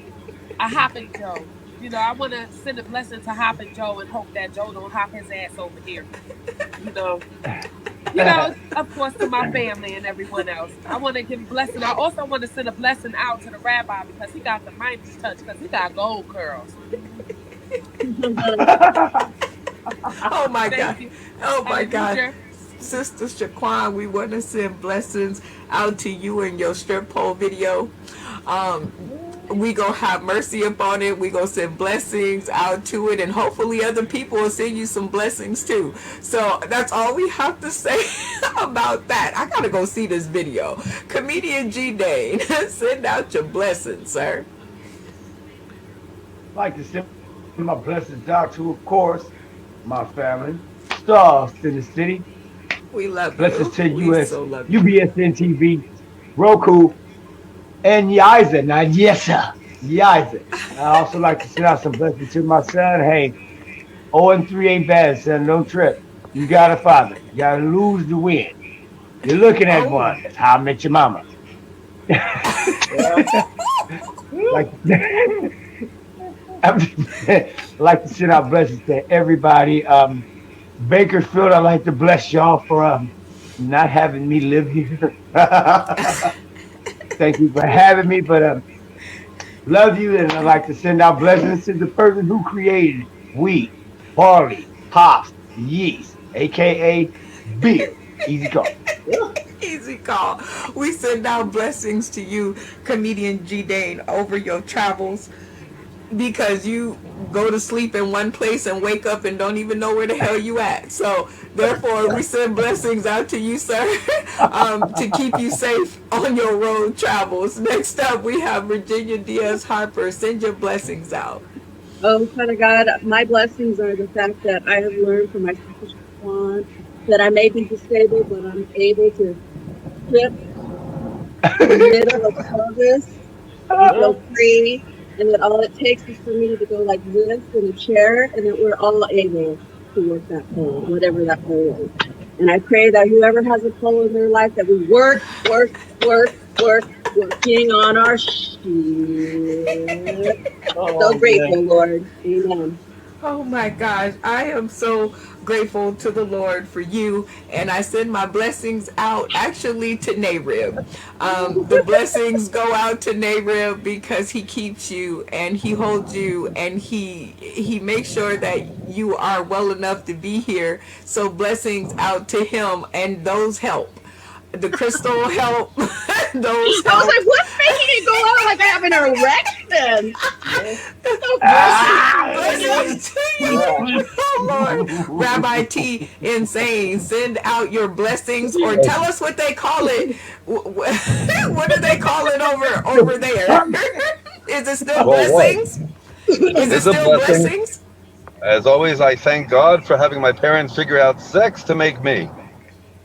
Hoppin' Joe. I want to send a blessing to Hoppin' Joe and hope that Joe don't hop his ass over here. Of course, to my family and everyone else. I want to give a blessing. I also want to send a blessing out to the rabbi, because he got the Midas touch, because he got gold curls. Oh my God. Oh my God. Sister Shaquan, we want to send blessings out to you and your strip pole video. We gonna have mercy upon it. We gonna send blessings out to it, and hopefully other people will send you some blessings too. So that's all we have to say about that. I gotta go see this video. Comedian G Dane, send out your blessings, sir. I'd like to send My blessings out to, of course, my family. Stars to the city. We love Blessings you. to We US, so love you. UBSN TV, Roku, and Yiza. Now, yes, sir. Yiza. I also like to send out some blessings to my son. Hey, 0-3 ain't bad, son. Don't trip. You got a father. You got to lose to win. You're looking at Oh, one. That's how I met your mama. like, I like to send out blessings to everybody. Bakersfield, I'd like to bless y'all for not having me live here. Thank you for having me, but love you, and I'd like to send out blessings to the person who created wheat, barley, hops, yeast, aka beer. Easy call. easy call. We send out blessings to you, comedian G Dane, over your travels because you go to sleep in one place and wake up and don't even know where the hell you at. So therefore, we send blessings out to you, sir, to keep you safe on your road travels. Next up, we have Virginia Diaz Harper. Send your blessings out. Oh, Father God, my blessings are the fact that I have learned from my sister Shaquan that I may be disabled, but I'm able to trip in the middle of service and feel free, and that all it takes is for me to go like this in a chair, and that we're all able to work that pole, whatever that pole is. And I pray that whoever has a pole in their life, that we work, working on our shit. So grateful, Lord. Amen. Oh my gosh, I am so grateful to the Lord for you, and I send my blessings out actually to Narib. The blessings go out to Narib because he keeps you and he holds you and he makes sure that you are well enough to be here. So blessings out to him, and those help. The crystal help. Those I was help. like, what's making it go out like I have an erection? Blessings to you, oh Lord. Rabbi T, insane. Send out your blessings, or tell us what they call it. What do they call it over there? Is it still Well, what? blessings? Is it It's a still blessing. blessings? As always, I thank God for having my parents figure out sex to make me.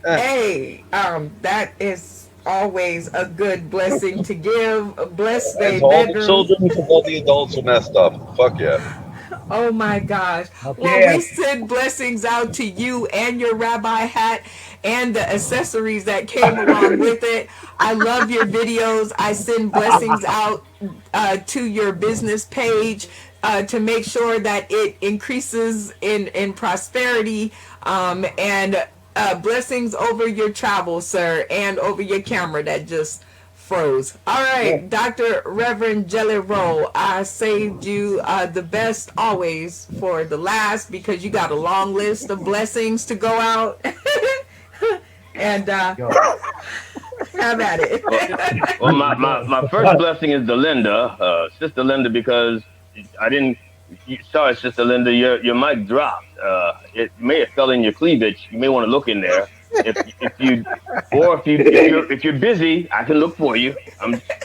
Hey, that is always a good blessing to give. Bless And their to all the bedrooms. children, because all the adults are messed up. Fuck yeah. Oh my gosh. Well, Okay. we send blessings out to you and your rabbi hat and the accessories that came along with it. I love your videos. I send blessings out to your business page to make sure that it increases in prosperity, and blessings over your travel, sir, and over your camera that just froze. All right, Dr. Reverend Jelly Roll, I saved you the best always for the last because you got a long list of blessings to go out. And Yo. have at it. Well, my first blessing is to Linda, Sister Linda, because I didn't. Sorry, Sister Linda, your mic dropped. It may have fell in your cleavage. You may want to look in there. If you, or if you're busy, I can look for you.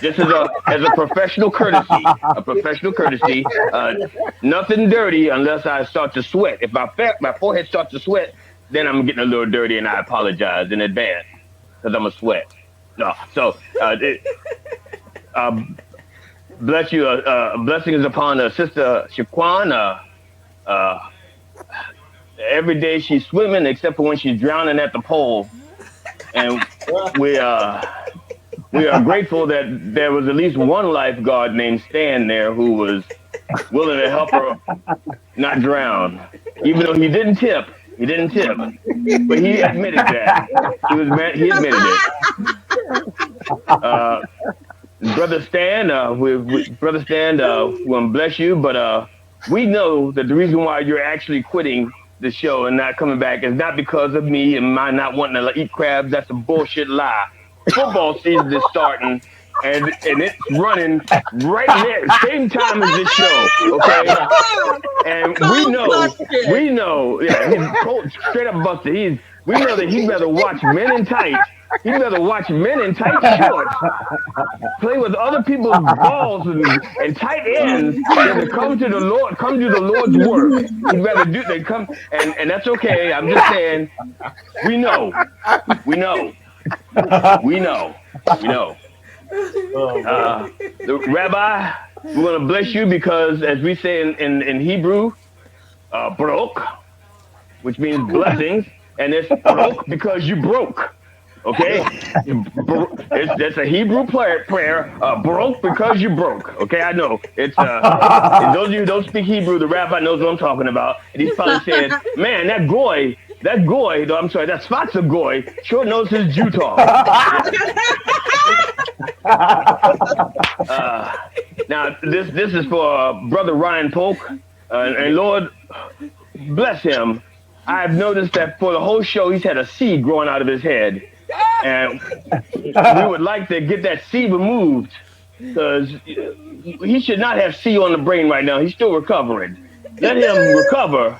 This is as a professional courtesy. A professional courtesy. Nothing dirty unless I start to sweat. If my forehead starts to sweat, then I'm getting a little dirty, and I apologize in advance because I'm a sweat. No, so bless you. Blessings upon Sister Shaquan. Every day she's swimming except for when she's drowning at the pole, and we are grateful that there was at least one lifeguard named Stan there who was willing to help her not drown, even though he didn't tip. He didn't tip, but he admitted that. He admitted it. Brother Stan, Brother Stan, we want to bless you, but we know that the reason why you're actually quitting the show and not coming back is not because of me and my not wanting to eat crabs. That's a bullshit lie. Football season is starting, and it's running right there, same time as this show, okay? And we know, yeah, he's cold, straight up busted. We know that he'd rather watch Men in Tights He'd rather watch men in tight shorts play with other people's balls and tight ends than to come do the Lord's work. He'd rather do than come, and that's okay. I'm just saying, we know, we know, we know, we know. The Rabbi, we're gonna bless you because, as we say in Hebrew, broke, which means blessings, and it's broke because you broke. Okay, that's a Hebrew prayer. Broke because you broke. Okay, I know it's those of you who don't speak Hebrew, the rabbi knows what I'm talking about, and he's probably saying, "Man, that goy, no, I'm sorry, that Spatza goy sure knows his Jew talk." Now this is for Brother Ryan Polk, and Lord bless him. I've noticed that for the whole show, he's had a seed growing out of his head. And we would like to get that C removed because he should not have C on the brain right now. He's still recovering. Let him recover.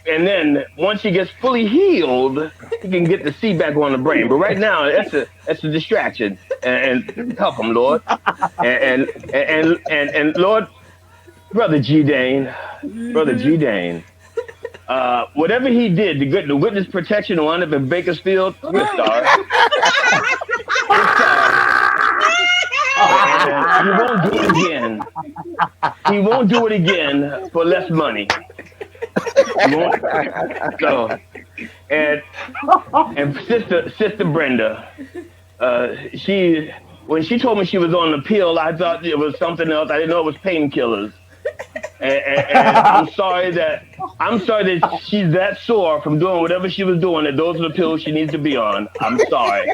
And then once he gets fully healed, he can get the C back on the brain. But right now, that's a distraction. And help him, Lord. And Lord, Brother G. Dane, whatever he did to get the witness protection on up in Bakersfield, we're sorry. And he won't do it again. He won't do it again for less money. He won't. So, and sister Brenda, when she told me she was on the pill, I thought it was something else. I didn't know it was painkillers. And I'm sorry that she's that sore from doing whatever she was doing that those are the pills she needs to be on. I'm sorry.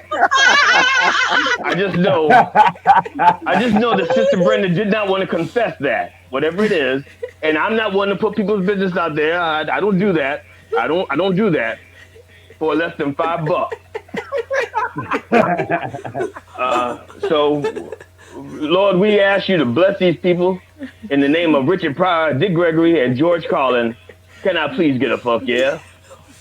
I just know that Sister Brenda did not want to confess that, whatever it is. And I'm not one to put people's business out there. I don't do that. I don't do that for less than $5. So, Lord, we ask you to bless these people in the name of Richard Pryor, Dick Gregory, and George Carlin. Can I please get a fuck yeah?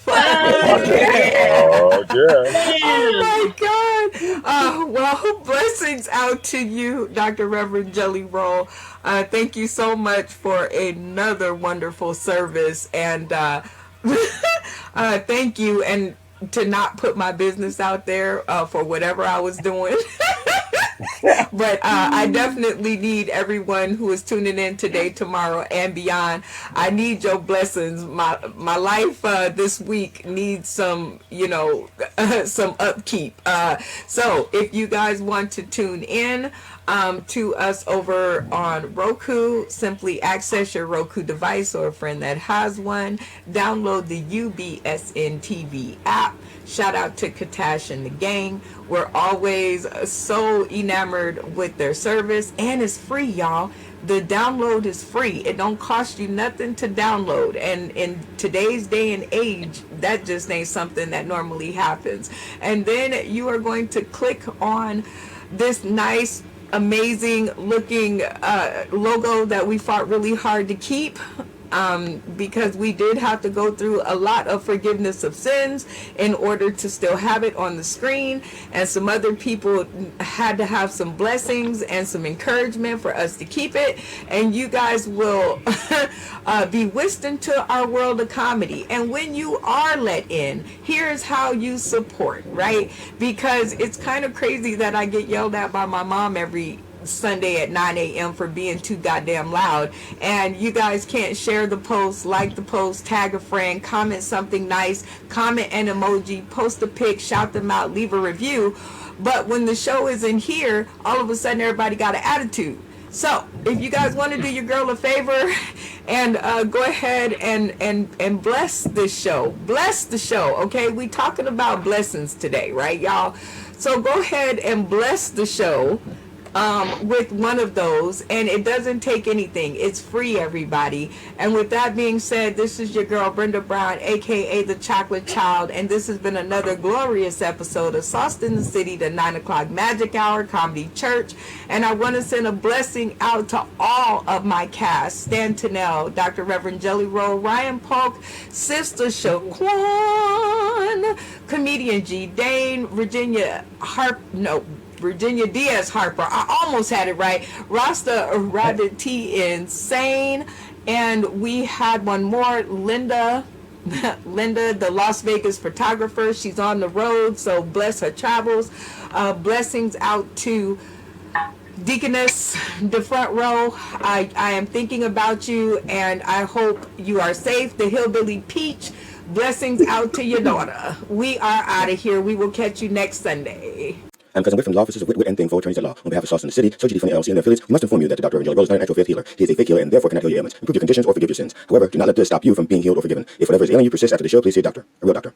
Oh, yeah. Oh my God. Well, blessings out to you, Dr. Reverend Jelly Roll. Thank you so much for another wonderful service. And thank you. And to not put my business out there for whatever I was doing. But I definitely need everyone who is tuning in today, tomorrow, and beyond. I need your blessings. My life this week needs some, some upkeep. So if you guys want to tune in to us over on Roku, simply access your Roku device or a friend that has one. Download the UBSN TV app. Shout out to Katash and the gang. We're always so enamored with their service, and it's free, y'all. The download is free. It don't cost you nothing to download. And in today's day and age, that just ain't something that normally happens. And then you are going to click on this nice, amazing looking logo that we fought really hard to keep. Because we did have to go through a lot of forgiveness of sins in order to still have it on the screen, and some other people had to have some blessings and some encouragement for us to keep it, and you guys will be whisked into our world of comedy. And when you are let in, here's how you support, right? Because it's kind of crazy that I get yelled at by my mom every Sunday at 9 a.m. for being too goddamn loud, and you guys can't share the post, like the post, tag a friend, comment something nice, comment an emoji, post a pic, shout them out, leave a review. But when the show is in here, all of a sudden everybody got an attitude. So if you guys want to do your girl a favor and go ahead and bless this show, bless the show. Okay, we talking about blessings today, right, y'all? So go ahead and bless the show. with one of those, and it doesn't take anything. It's free, everybody. And with that being said, this is your girl Brenda Brown, aka the Chocolate Child, and this has been another glorious episode of Sauced in the City, the 9 o'clock Magic Hour Comedy Church. And I want to send a blessing out to all of my cast: Stan Tennell, Dr. Reverend Jelly Roll, Ryan Polk, Sister Shaquan, comedian G. Dane, Virginia Diaz Harper. I almost had it right. Rasta Rabbit T. Insane. And we had one more, Linda, the Las Vegas photographer. She's on the road, so bless her travels. Blessings out to Deaconess, the front row. I am thinking about you, and I hope you are safe. The Hillbilly Peach, blessings out to your daughter. We are out of here. We will catch you next Sunday. I'm Cousin Whit from the Law Offices of Whit and Thing for Attorneys at Law. On behalf of Sauce in the City, Surgery Fund LLC and their affiliates, we must inform you that the Dr. Jelly Roll is not an actual faith healer. He is a fake healer and therefore cannot heal your ailments, improve your conditions, or forgive your sins. However, do not let this stop you from being healed or forgiven. If whatever is ailing you persists after the show, please see a doctor, a real doctor.